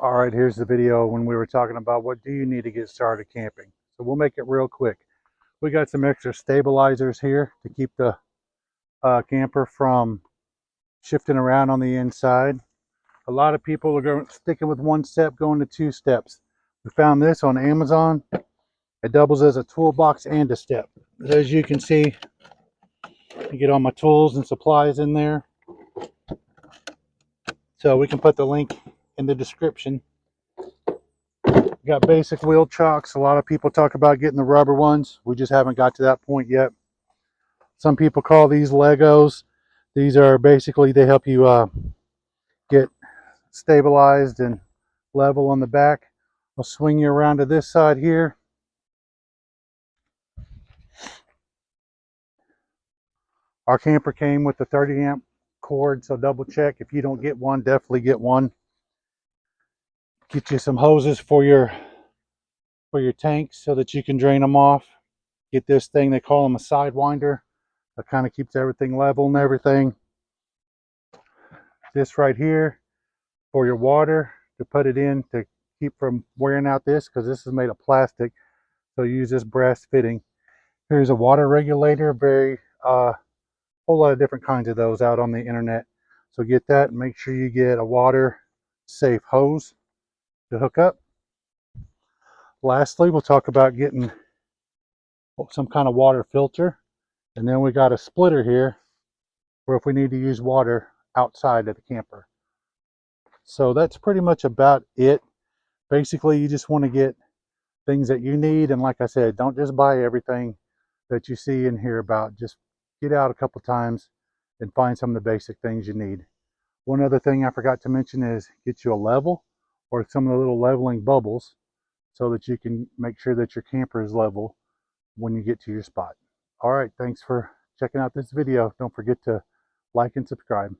All right, here's the video when we were talking about what do you need to get started camping. So we'll make it real quick. We got some extra stabilizers here to keep the camper from shifting around on the inside. A lot of people are sticking with one step, going to two steps. We found this on Amazon. It doubles as a toolbox and a step. As you can see, you get all my tools and supplies in there. So we can put the link in the description. Got basic wheel chocks. A lot of people talk about getting the rubber ones. We just haven't got to that point yet. Some people call these Legos. These are basically, they help you get stabilized and level on the back. I'll swing you around to this side here. Our camper came with the 30 amp cord, so double check. If you don't get one, definitely get one. Get you some hoses for your tanks so that you can drain them off. Get this thing, they call them a sidewinder. That kind of keeps everything level and everything. This right here for your water, to put it in to keep from wearing out this, because this is made of plastic. So use this brass fitting. Here's a water regulator, whole lot of different kinds of those out on the internet. So get that and make sure you get a water safe hose to hook up. Lastly, we'll talk about getting some kind of water filter. And then we got a splitter here for if we need to use water outside of the camper. So that's pretty much about it. Basically, you just want to get things that you need. And like I said, don't just buy everything that you see and hear about. Just get out a couple times and find some of the basic things you need. One other thing I forgot to mention is get you a level or some of the little leveling bubbles so that you can make sure that your camper is level when you get to your spot. All right, thanks for checking out this video. Don't forget to like and subscribe.